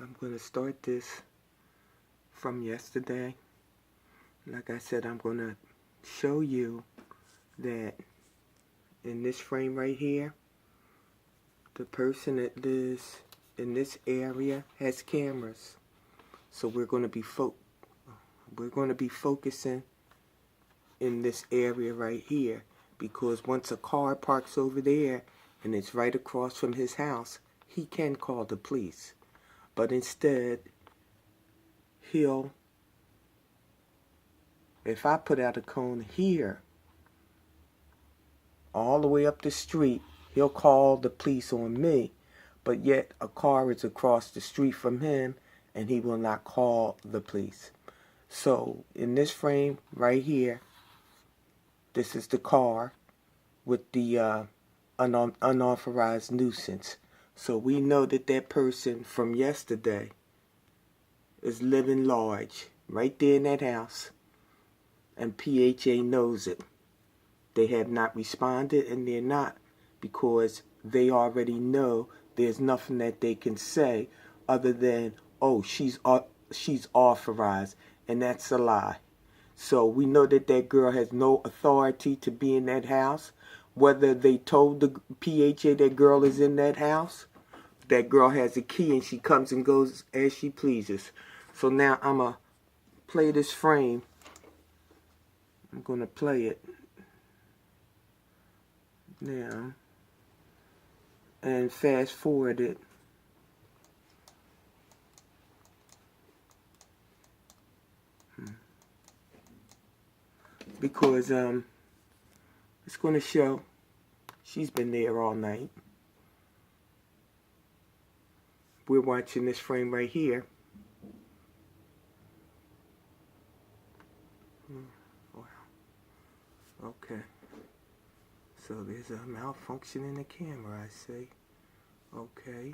I'm going to start this from yesterday. Like I said, I'm going to show you that in this frame right here, the person that lives in this area has cameras. So we're going to be focusing in this area right here, because once a car parks over there and it's right across from his house, he can call the police. But instead, if I put out a cone here, all the way up the street, he'll call the police on me, but yet a car is across the street from him and he will not call the police. So in this frame right here, this is the car with the unauthorized nuisance. So we know that that person from yesterday is living large right there in that house, and PHA knows it. They have not responded, and they're not, because they already know there's nothing that they can say other than, oh, she's authorized, and that's a lie. So we know that that girl has no authority to be in that house. Whether they told the PHA that girl is in that house, that girl has a key and she comes and goes as she pleases. So now I'm going to play this frame. I'm going to play it now and fast forward it. Because it's going to show she's been there all night. We're watching this frame right here. Wow. Okay. So there's a malfunction in the camera, I say. Okay.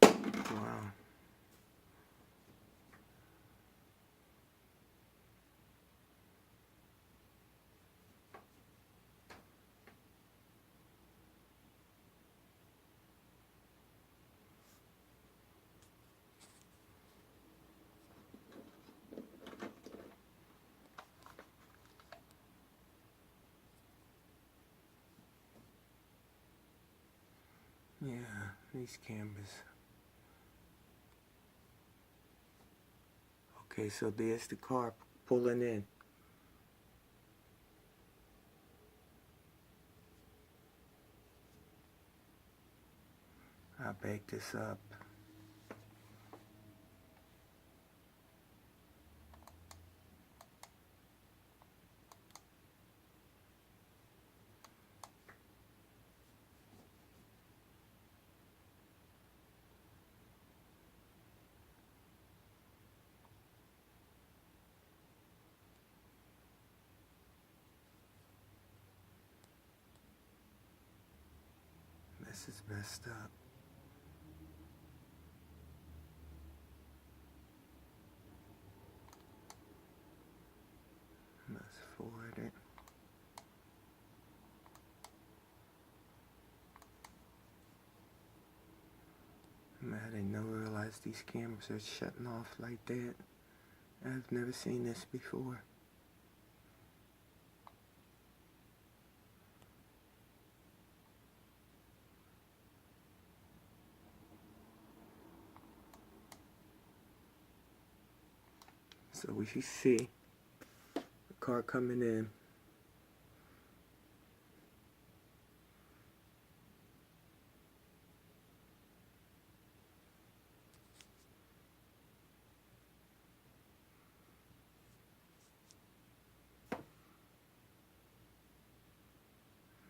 Wow. Yeah, these cameras. Okay, so there's the car pulling in. I'll back this up. This is messed up. Let's forward it. I didn't realize these cameras are shutting off like that. I've never seen this before. So we should see the car coming in.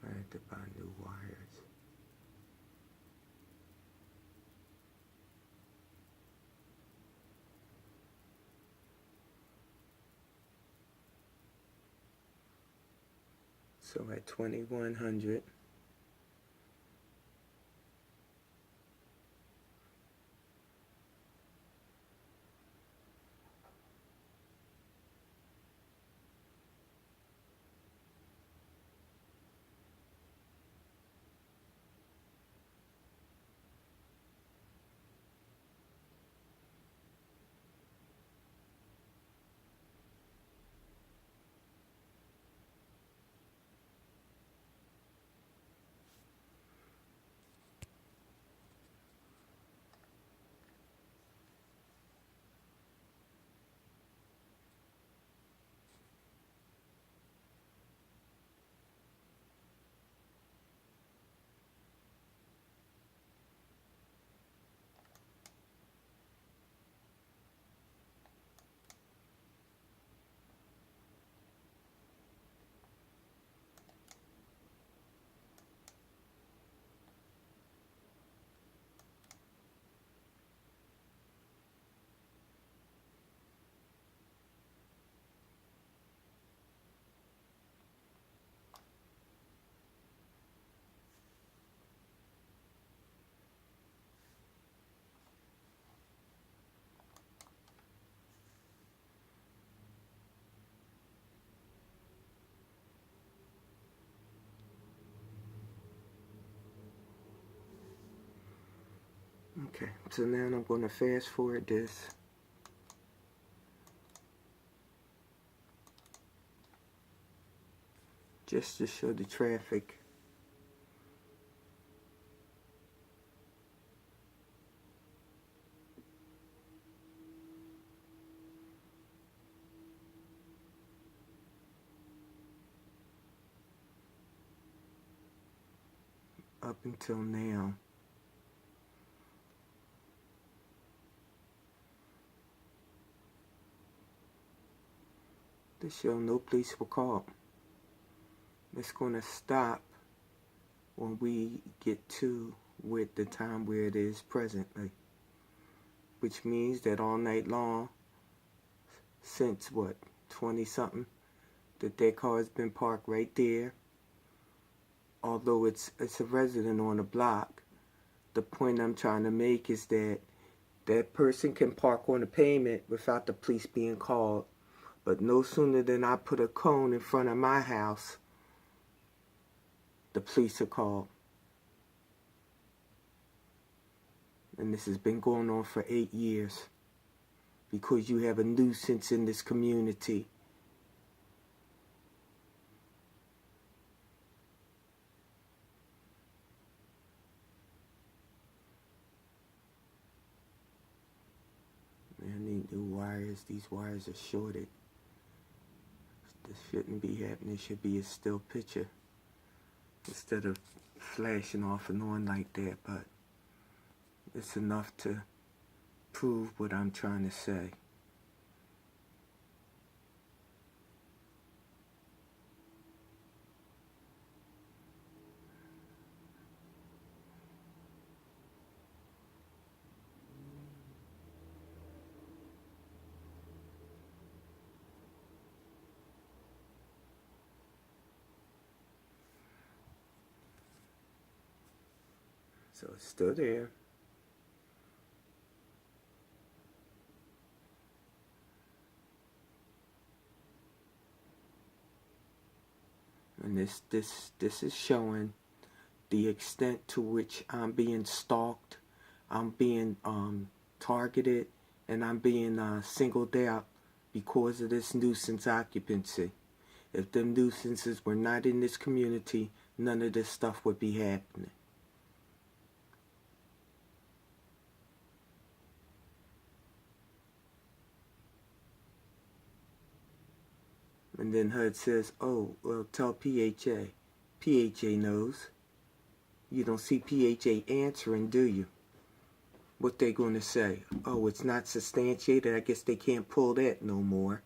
I had to buy new wires. So at 2100, Okay, so now I'm going to fast forward this. Just to show the traffic. Up until now. This show no police were called. It's going to stop when we get to with the time where it is presently, which means that all night long, since what, 20 something, that car has been parked right there. Although it's a resident on the block, the point I'm trying to make is that that person can park on the pavement without the police being called. But no sooner than I put a cone in front of my house, the police are called. And this has been going on for 8 years because you have a nuisance in this community. Man, I need new wires. These wires are shorted. This shouldn't be happening. It should be a still picture instead of flashing off and on like that, but it's enough to prove what I'm trying to say. So it's still there. And this is showing the extent to which I'm being stalked, I'm being targeted, and I'm being singled out because of this nuisance occupancy. If them nuisances were not in this community, none of this stuff would be happening. And then HUD says, oh, well, tell PHA. PHA knows. You don't see PHA answering, do you? What they going to say? Oh, it's not substantiated. I guess they can't pull that no more.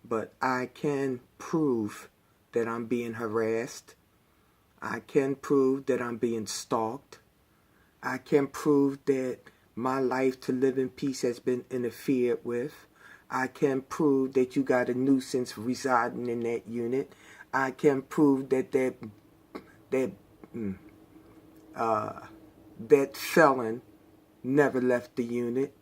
But I can prove that I'm being harassed. I can prove that I'm being stalked. I can prove that my life to live in peace has been interfered with. I can prove that you got a nuisance residing in that unit. I can prove that that felon never left the unit.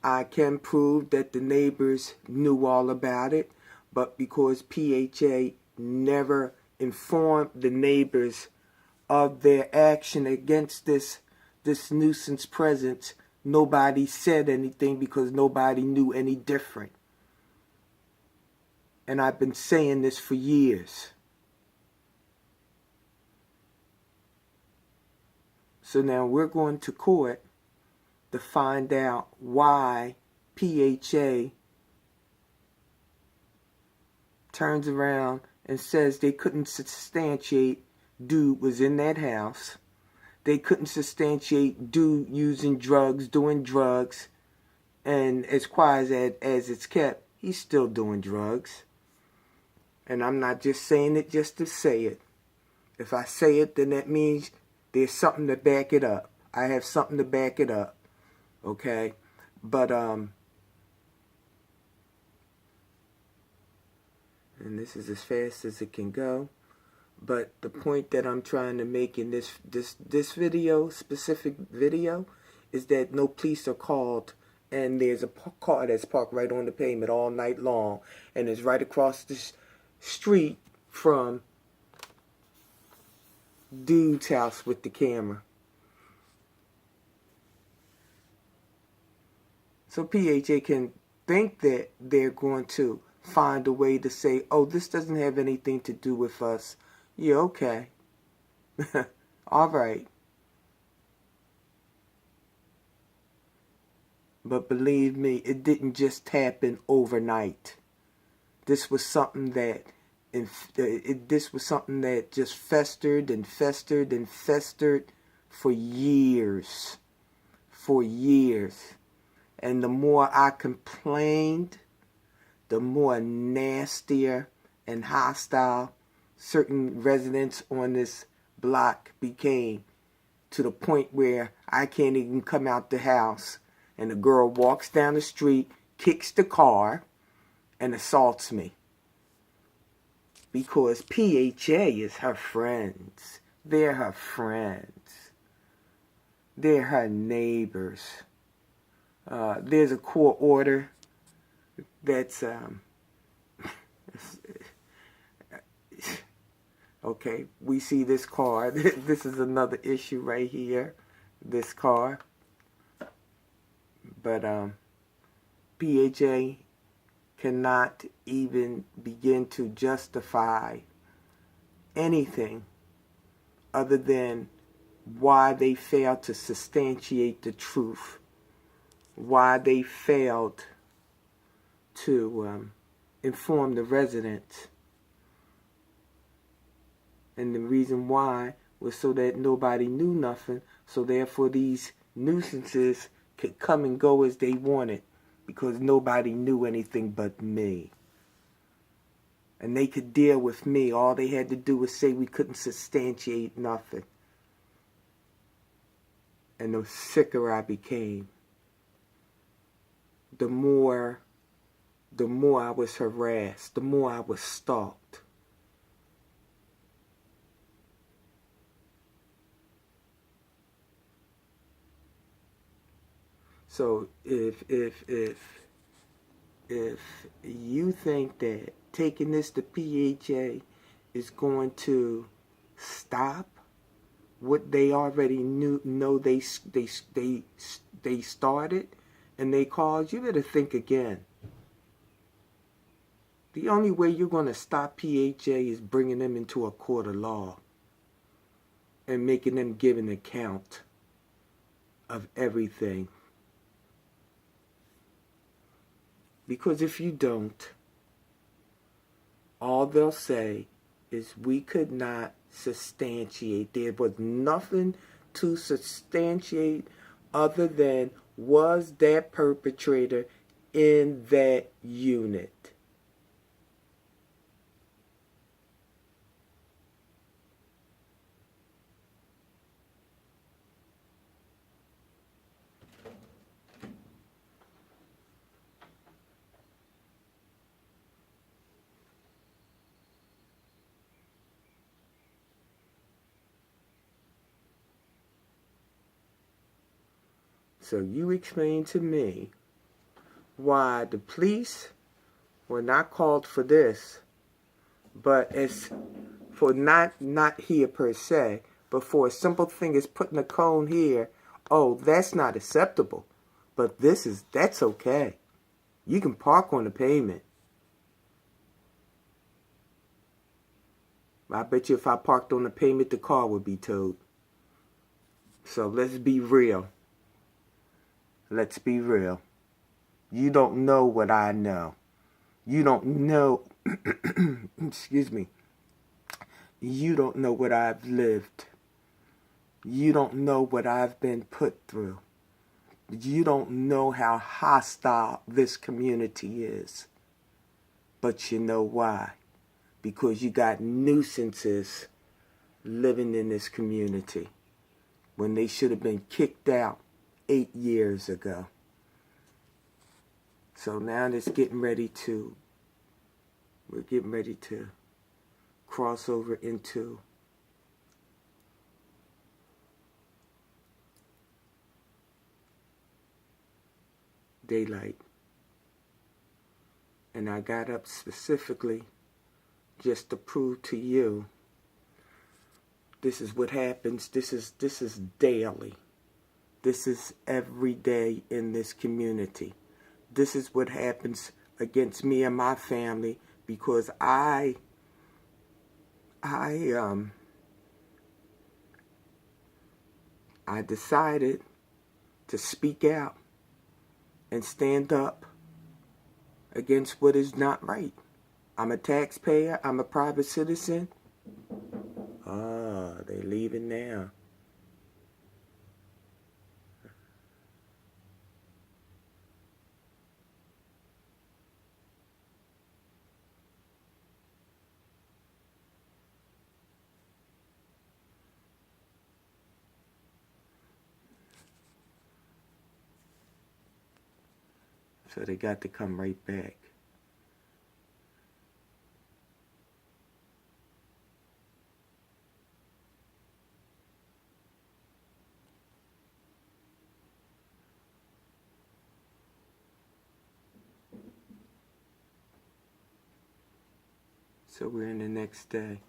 I can prove that the neighbors knew all about it, but because PHA never informed the neighbors of their action against this nuisance presence, nobody said anything because nobody knew any different. And I've been saying this for years. So now we're going to court to find out why PHA turns around and says they couldn't substantiate dude was in that house. They couldn't substantiate dude using drugs, doing drugs, and as quiet as it's kept, he's still doing drugs. And I'm not just saying it just to say it. If I say it, then that means there's something to back it up. I have something to back it up. Okay? But, and this is as fast as it can go. But the point that I'm trying to make in this video, specific video, is that no police are called, and there's a car that's parked right on the pavement all night long, and it's right across the street from dude's house with the camera. So PHA can think that they're going to find a way to say, oh, this doesn't have anything to do with us. Yeah, okay. All right. But believe me, it didn't just happen overnight. This was something that this was something that just festered and festered and festered for years. For years. And the more I complained, the more nastier and hostile certain residents on this block became, to the point where I can't even come out the house. And the girl walks down the street, kicks the car, and assaults me. Because PHA is her friends. They're her friends. They're her neighbors. There's a court order that's okay, we see this car. This is another issue right here, this car. But PHA cannot even begin to justify anything other than why they failed to substantiate the truth, why they failed to inform the residents. And the reason why was so that nobody knew nothing, so therefore these nuisances could come and go as they wanted, because nobody knew anything but me. And they could deal with me. All they had to do was say we couldn't substantiate nothing. And the sicker I became, the more I was harassed, the more I was stalked. So if you think that taking this to PHA is going to stop what they already know they started and they caused, you better think again. The only way you're going to stop PHA is bringing them into a court of law and making them give an account of everything. Because if you don't, all they'll say is we could not substantiate. There was nothing to substantiate other than was that perpetrator in that unit. So you explain to me why the police were not called for this, but it's for not here per se, but for a simple thing as putting a cone here. Oh, that's not acceptable, but that's okay. You can park on the pavement. I bet you if I parked on the pavement, the car would be towed. So let's be real. Let's be real. You don't know what I know. You don't know, excuse me, you don't know what I've lived. You don't know what I've been put through. You don't know how hostile this community is. But you know why? Because you got nuisances living in this community when they should have been kicked out 8 years ago. So now we're getting ready to cross over into daylight. And I got up specifically just to prove to you This is what happens. This is daily. This is every day in this community. This is what happens against me and my family because I decided to speak out and stand up against what is not right. I'm a taxpayer. I'm a private citizen. Ah, they leaving now. So they got to come right back. So we're in the next day.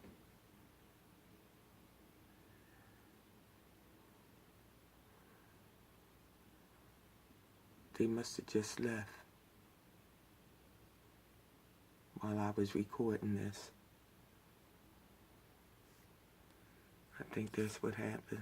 They must have just left while I was recording this. I think that's what happened.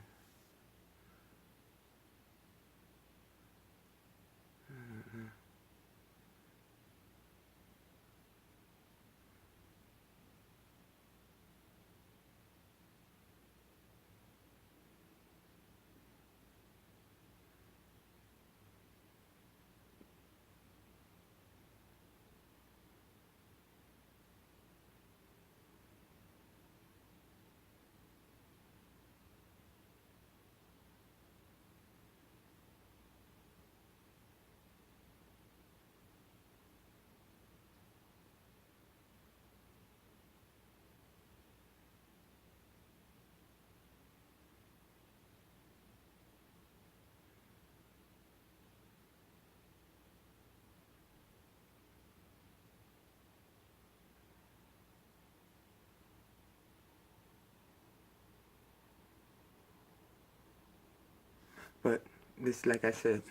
But this, like I said,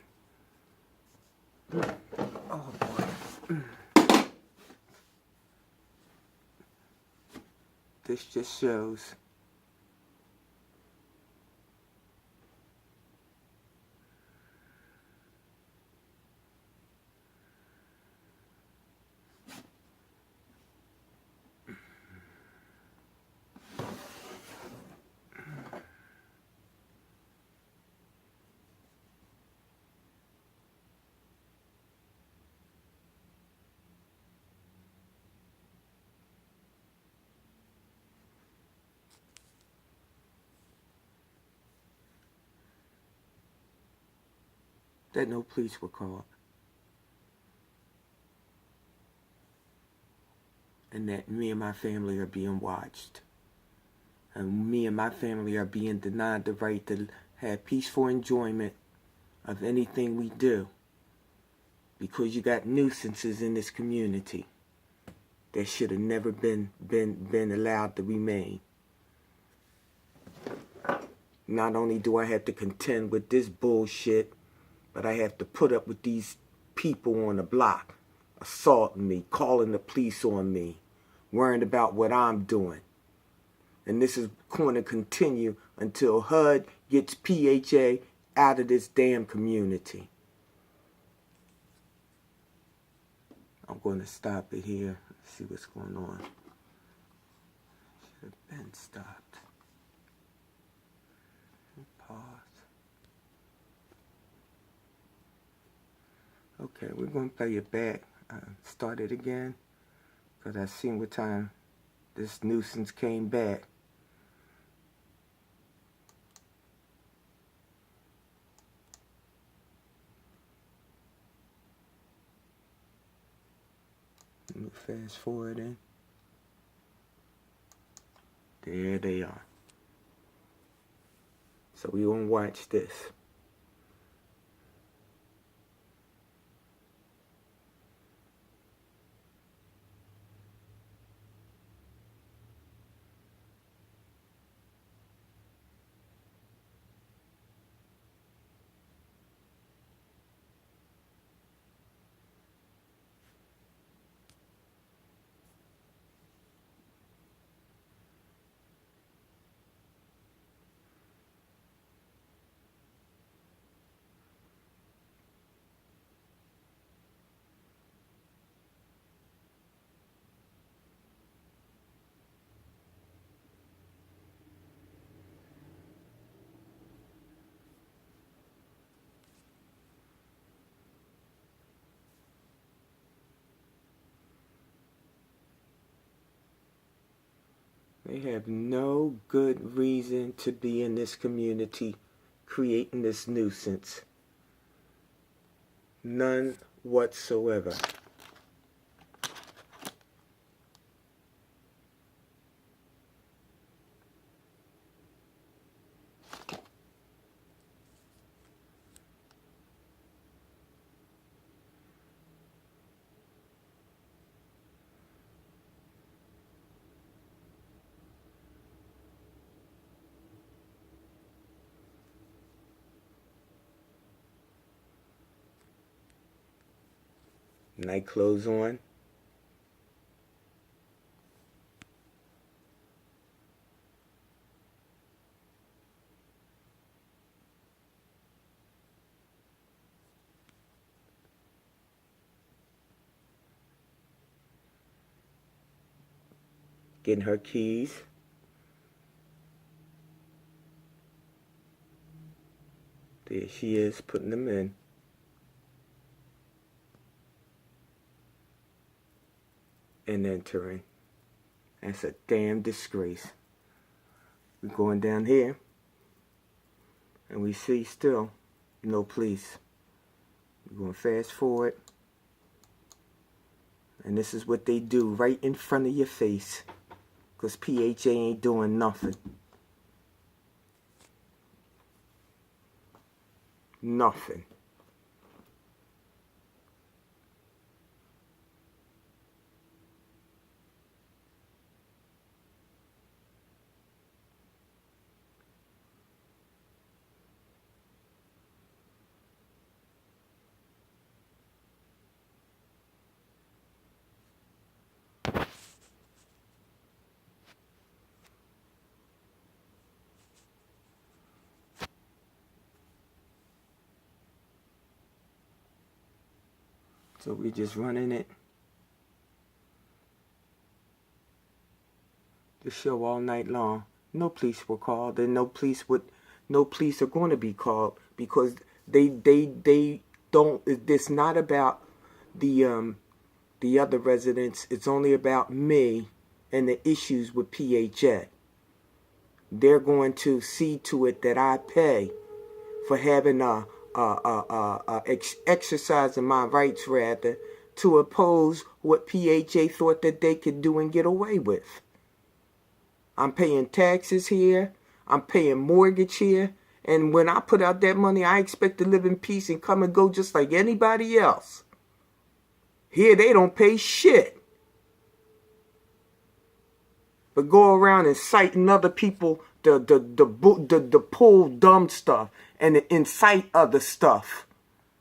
oh boy, this just shows that no police were called. And that me and my family are being watched. And me and my family are being denied the right to have peaceful enjoyment of anything we do. Because you got nuisances in this community that should have never been allowed to remain. Not only do I have to contend with this bullshit, but I have to put up with these people on the block assaulting me, calling the police on me, worrying about what I'm doing. And this is going to continue until HUD gets PHA out of this damn community. I'm going to stop it here. Let's see what's going on. Should have been stopped. Pause. Okay, we're going to play it back. Start it again. Because I seen what time this nuisance came back. Let me fast forward in. There they are. So we gonna watch this. They have no good reason to be in this community creating this nuisance. None whatsoever. Night clothes on. Getting her keys. There she is, putting them in. And entering. That's a damn disgrace. We're going down here. And we see still no police. We're going fast forward. And this is what they do right in front of your face. Because PHA ain't doing nothing. Nothing. So we're just running it. The show all night long. No police were called, and no police are going to be called because they don't. It's not about the other residents. It's only about me and the issues with PHA. They're going to see to it that I pay for having exercising my rights rather to oppose what PHA thought that they could do and get away with. I'm paying taxes here. I'm paying mortgage here. And when I put out that money, I expect to live in peace and come and go just like anybody else. Here, they don't pay shit. But go around inciting other people to pull dumb stuff and to incite other stuff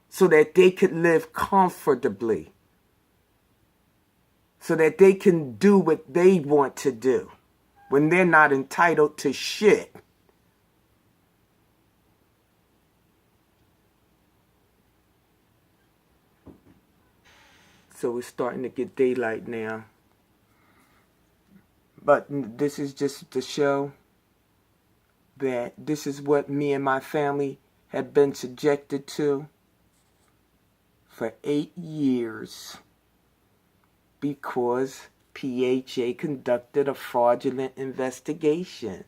so that they could live comfortably. So that they can do what they want to do when they're not entitled to shit. So it's starting to get daylight now. But this is just to show that this is what me and my family have been subjected to for 8 years because PHA conducted a fraudulent investigation.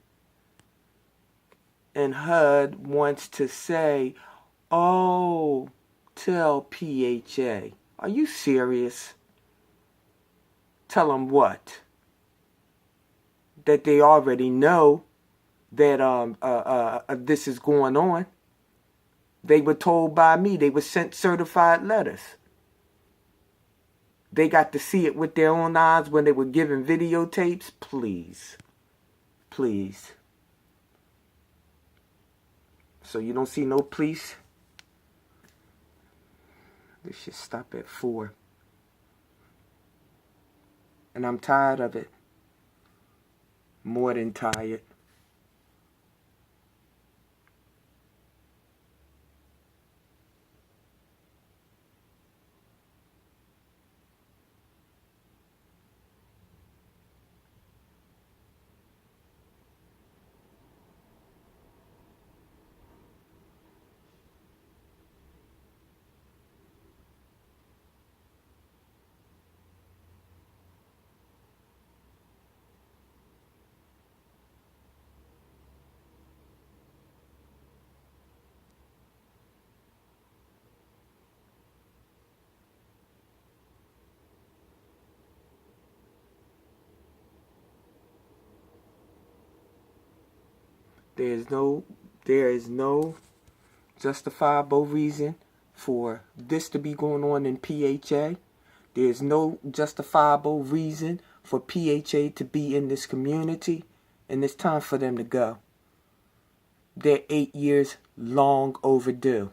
And HUD wants to say, oh, tell PHA. Are you serious? Tell them what? That they already know that this is going on. They were told by me. They were sent certified letters. They got to see it with their own eyes when they were given videotapes. Please. Please. So you don't see no police? This should stop at 4. And I'm tired of it. More than tired. There is no justifiable reason for this to be going on in PHA. There's no justifiable reason for PHA to be in this community, and it's time for them to go. They're 8 years long overdue.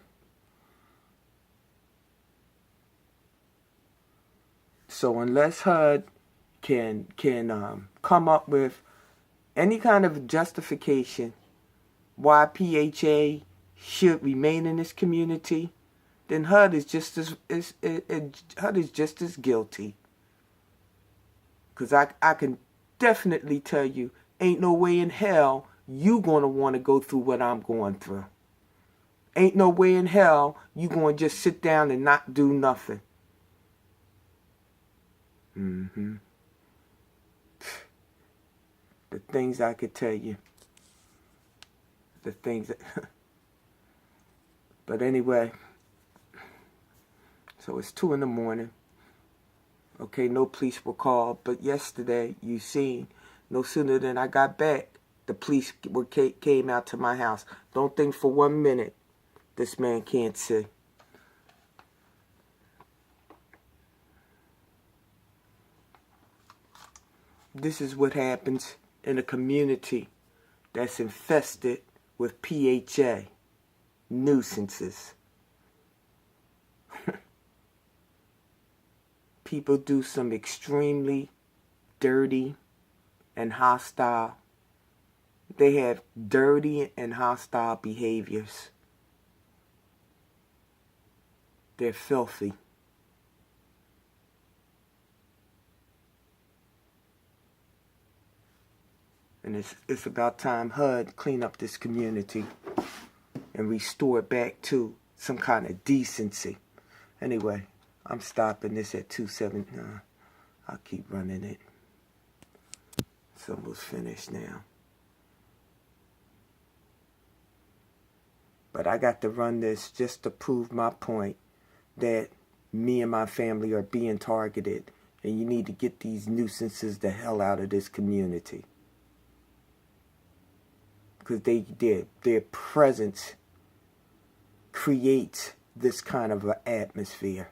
So unless HUD can come up with any kind of justification why PHA should remain in this community, then HUD is just as guilty. Because I can definitely tell you, ain't no way in hell you gonna want to go through what I'm going through. Ain't no way in hell you gonna just sit down and not do nothing. The things I could tell you. The things that... But anyway, so it's 2 in the morning. Okay, no police were called, but yesterday, you seen, no sooner than I got back, the police came out to my house. Don't think for 1 minute this man can't see. This is what happens in a community that's infested with PHA, nuisances. People do some extremely dirty and hostile. They have dirty and hostile behaviors. They're filthy. And it's about time HUD clean up this community and restore it back to some kind of decency. Anyway, I'm stopping this at 2:07. I'll keep running it. It's almost finished now. But I got to run this just to prove my point that me and my family are being targeted, and you need to get these nuisances the hell out of this community. Because their presence creates this kind of an atmosphere.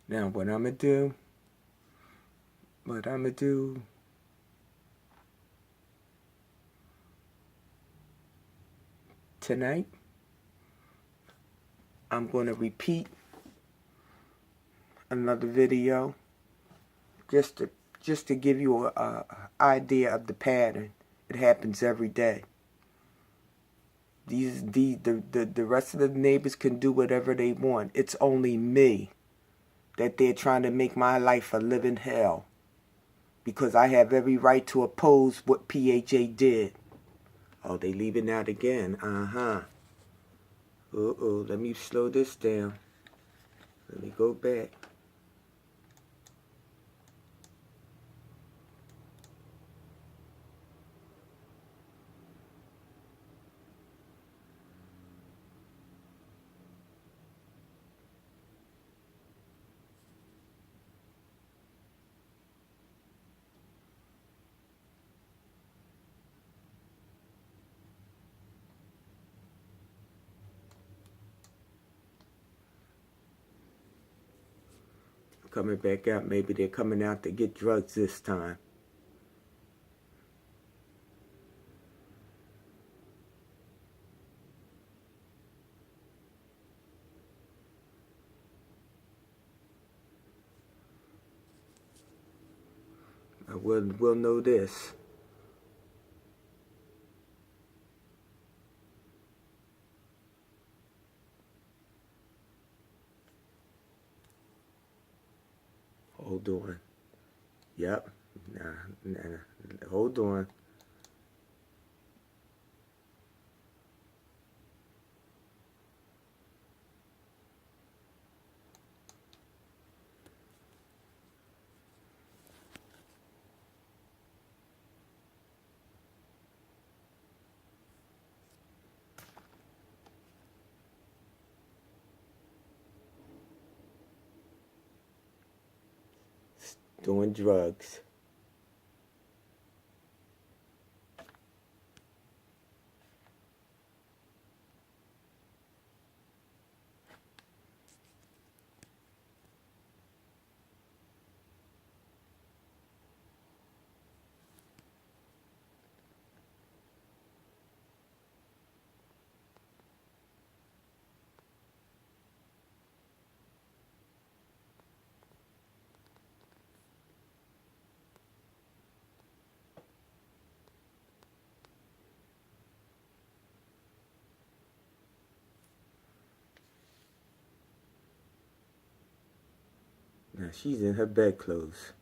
Now what I'm going to do tonight, I'm going to repeat another video just to give you a idea of the pattern. It happens every day. The rest of the neighbors can do whatever they want. It's only me that they're trying to make my life a living hell, because I have every right to oppose what PHA did. Oh, they leaving out again. Let me slow this down. Let me go back. Coming back out. Maybe they're coming out to get drugs this time. we'll know this. Hold on. Yep. Nah. Hold on. Doing drugs. Now she's in her bedclothes.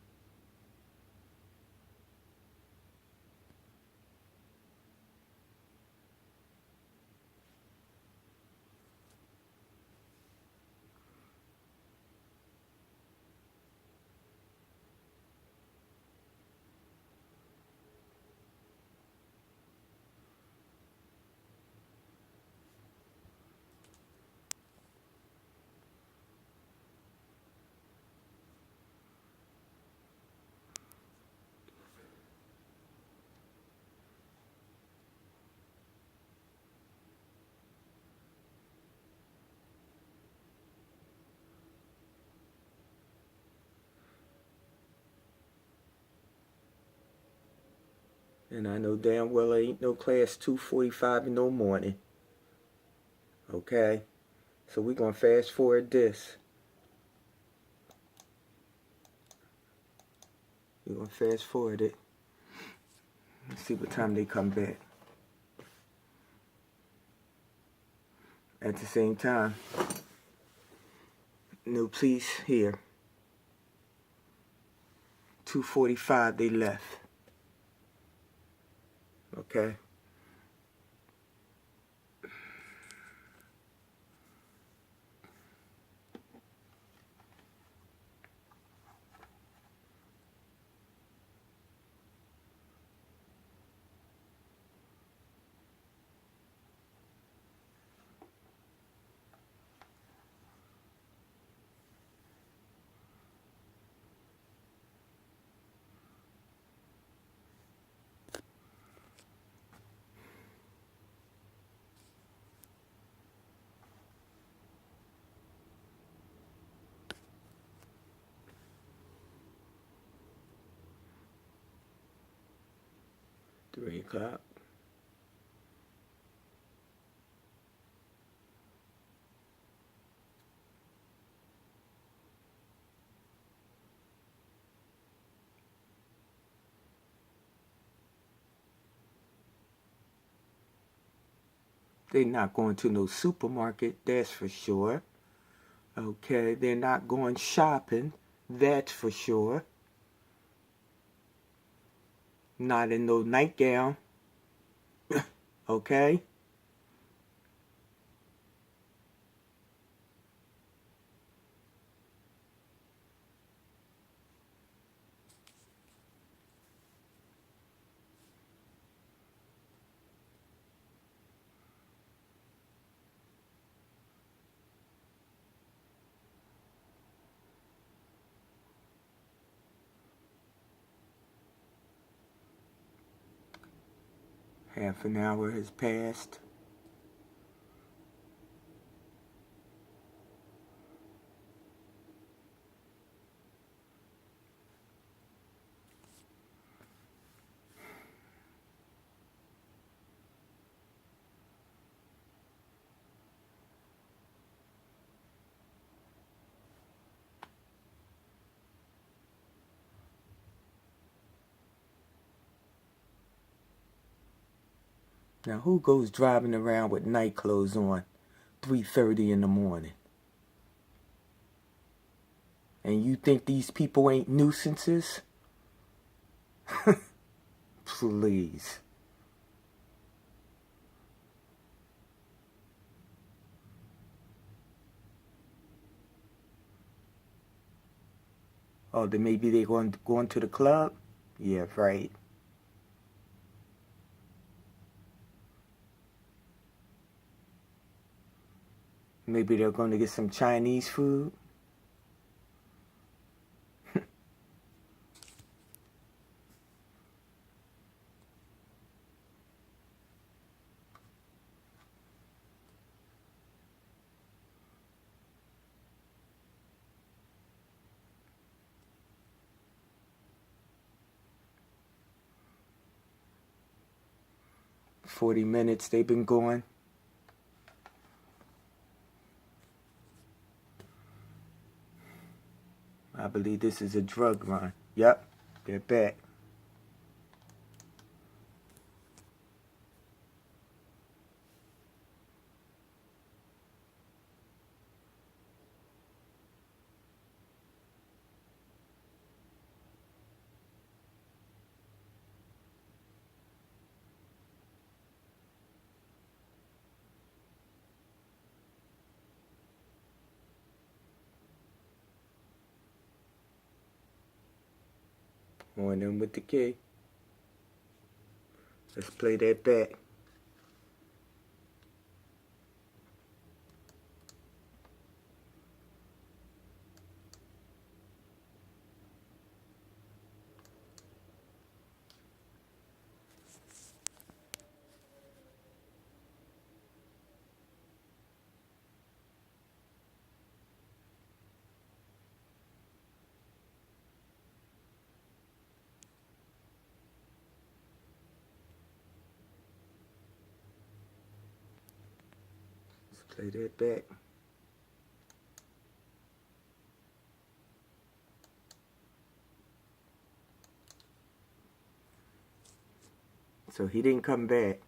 And I know damn well there ain't no class 2:45 in no morning. Okay? So we're going to fast forward this. We're going to fast forward it. Let's see what time they come back. At the same time, no police here. 2:45 they left. Okay? Three o'clock. They're not going to no supermarket, that's for sure. Okay, they're not going shopping, that's for sure. Not in no nightgown. Okay? Half an hour has passed. Now, who goes driving around with night clothes on 3:30 in the morning? And you think these people ain't nuisances? Please. Oh, then maybe they're going to the club? Yeah, right. Maybe they're going to get some Chinese food. 40 minutes they've been going. I believe this is a drug run. Yep, they're back. On in with the key. Let's play that back. Let's play that back. So he didn't come back.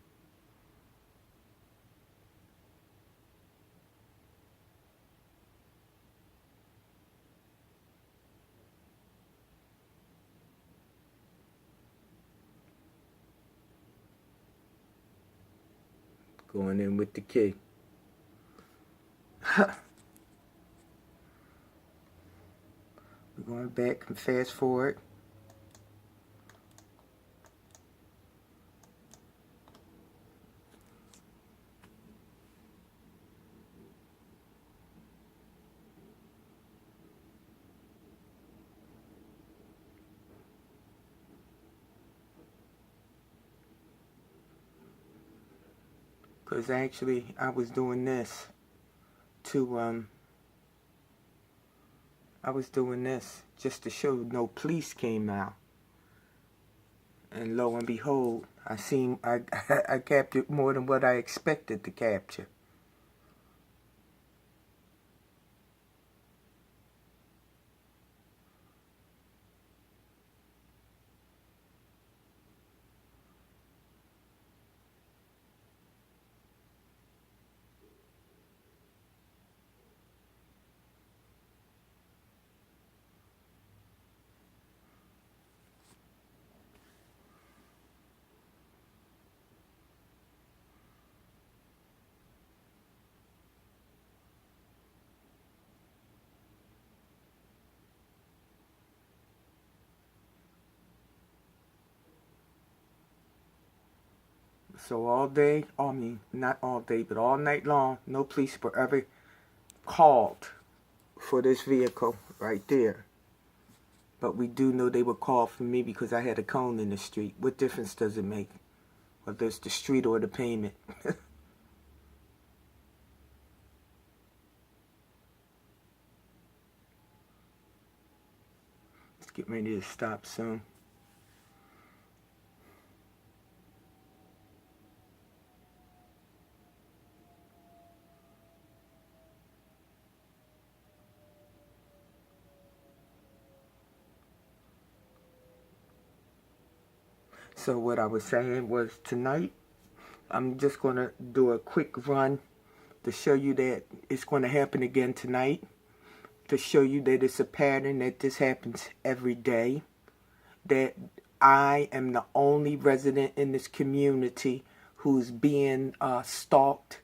Going in with the key. We're going back and fast forward. Because actually I was doing this to I was doing this just to show no police came out. And lo and behold, I I captured more than what I expected to capture. So all day, I mean, not all day, but all night long, no police were ever called for this vehicle right there. But we do know they were called for me because I had a cone in the street. What difference does it make? Whether it's the street or the pavement. Let's get ready to stop soon. So what I was saying was tonight, I'm just going to do a quick run to show you that it's going to happen again tonight, to show you that it's a pattern, that this happens every day, that I am the only resident in this community who's being stalked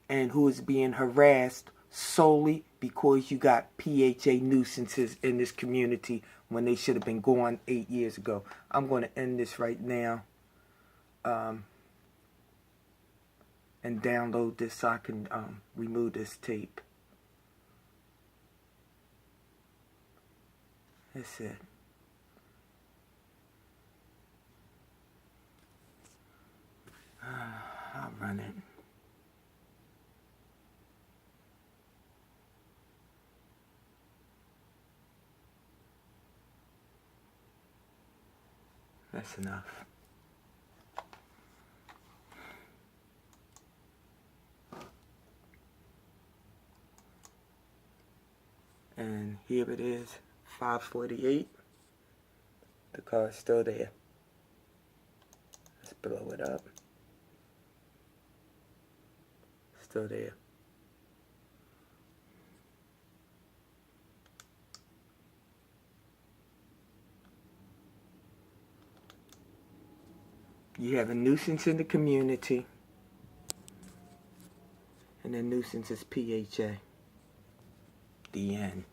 and who is being harassed solely because you got PHA nuisances in this community when they should have been gone 8 years ago. I'm going to end this right now and download this so I can remove this tape. That's it. I'll run it. That's enough. And here it is, 5:48. The car's still there. Let's blow it up. Still there. You have a nuisance in the community, and the nuisance is PHA. The end.